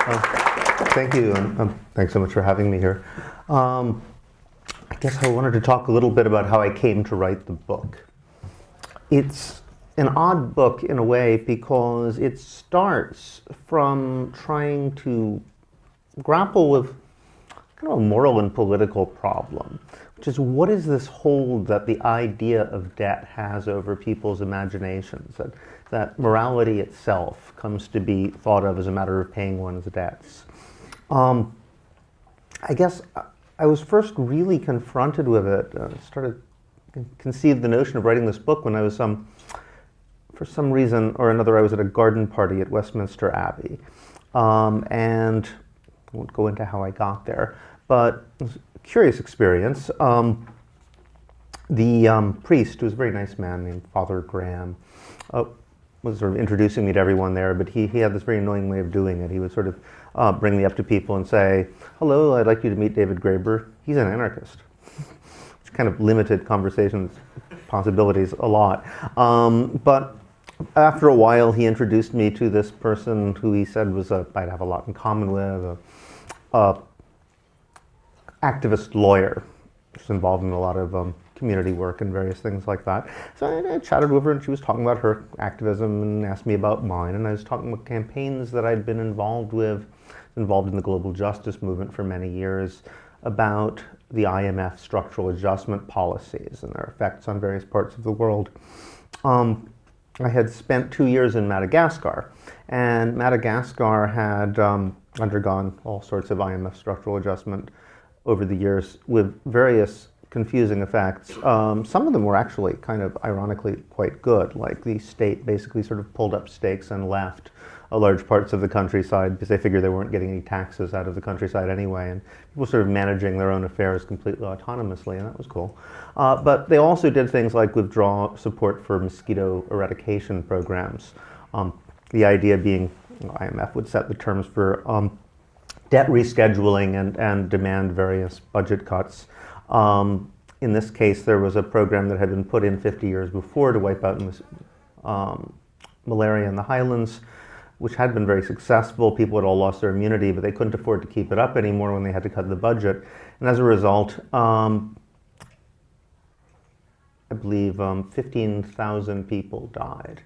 Thank you, and thanks so much for having me here. I guess I wanted to talk a little bit about how I came to write the book. It's an odd book in a way because it starts from trying to grapple with kind of a moral and political problem, which is what is this hold that the idea of debt has over people's imaginations, that morality itself comes to be thought of as a matter of paying one's debts. I guess I was first really confronted with it, conceived the notion of writing this book when I was, for some reason or another, I was at a garden party at Westminster Abbey. And I won't go into how I got there, but it was a curious experience. The priest, who was a very nice man named Father Graham, was sort of introducing me to everyone there, but he had this very annoying way of doing it. He would sort of bring me up to people and say, "Hello, I'd like you to meet David Graeber. He's an anarchist," which kind of limited conversations possibilities a lot. But after a while, he introduced me to this person who he said was I'd have a lot in common with, a activist lawyer, just involved in a lot of community work and various things like that. So I chatted with her, and she was talking about her activism and asked me about mine. And I was talking about campaigns that I'd been involved in the global justice movement for many years, about the IMF structural adjustment policies and their effects on various parts of the world. I had spent 2 years in Madagascar, and Madagascar had undergone all sorts of IMF structural adjustment over the years with various confusing effects. Some of them were actually kind of ironically quite good, like the state basically sort of pulled up stakes and left large parts of the countryside because they figured they weren't getting any taxes out of the countryside anyway, and people sort of managing their own affairs completely autonomously, and that was cool. But they also did things like withdraw support for mosquito eradication programs. The idea being, IMF would set the terms for debt rescheduling and demand various budget cuts. In this case, there was a program that had been put in 50 years before to wipe out malaria in the highlands, which had been very successful. People had all lost their immunity, but they couldn't afford to keep it up anymore when they had to cut the budget. And as a result, I believe 15,000 people died,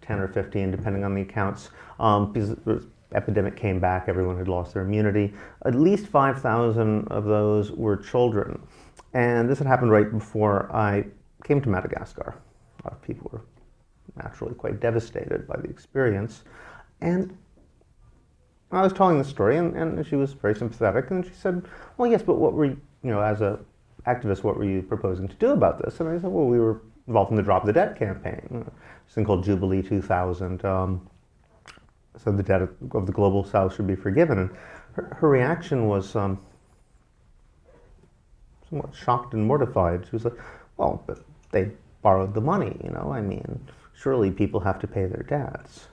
10 or 15, depending on the accounts, because the epidemic came back, everyone had lost their immunity. At least 5,000 of those were children. And this had happened right before I came to Madagascar. A lot of people were naturally quite devastated by the experience. And I was telling the story, and she was very sympathetic, and she said, "Well, yes, but what were you, as an activist, what were you proposing to do about this?" And I said, "Well, we were involved in the Drop the Debt campaign, this thing called Jubilee 2000. So the debt of the global south should be forgiven." And her reaction was somewhat shocked and mortified. She was like, "Well, but they borrowed the money, I mean, surely people have to pay their debts."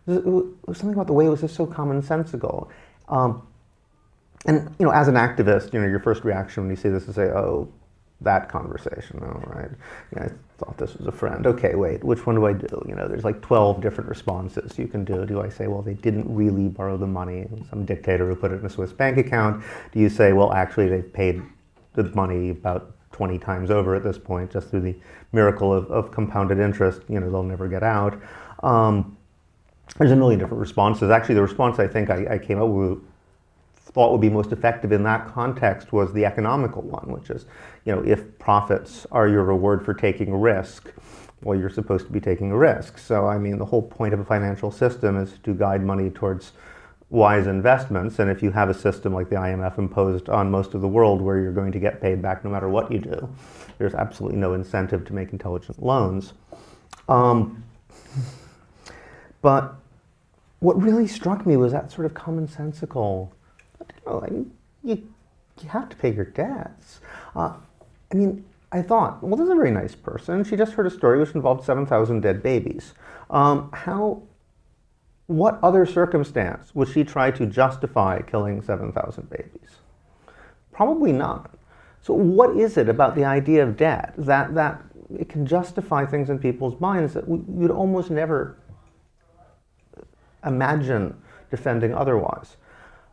It was something about the way it was just so commonsensical. And as an activist, your first reaction when you see this is say, "Oh, that conversation, oh, right. I thought this was a friend. Okay, wait, which one do I do?" There's like 12 different responses you can do. Do I say, well, they didn't really borrow the money, some dictator who put it in a Swiss bank account? Do you say, well, actually, they've paid the money about 20 times over at this point, just through the miracle of compounded interest, they'll never get out? There's a million different responses. Actually, the response I think I came up with, thought would be most effective in that context, was the economical one, which is, if profits are your reward for taking a risk, well, you're supposed to be taking a risk. So, I mean, the whole point of a financial system is to guide money towards wise investments, and if you have a system like the IMF imposed on most of the world where you're going to get paid back no matter what you do, there's absolutely no incentive to make intelligent loans. But what really struck me was that sort of commonsensical, you have to pay your debts. I thought, well, this is a very nice person. She just heard a story which involved 7,000 dead babies. What other circumstance would she try to justify killing 7,000 babies? Probably not. So what is it about the idea of debt that it can justify things in people's minds that you'd almost never imagine defending otherwise?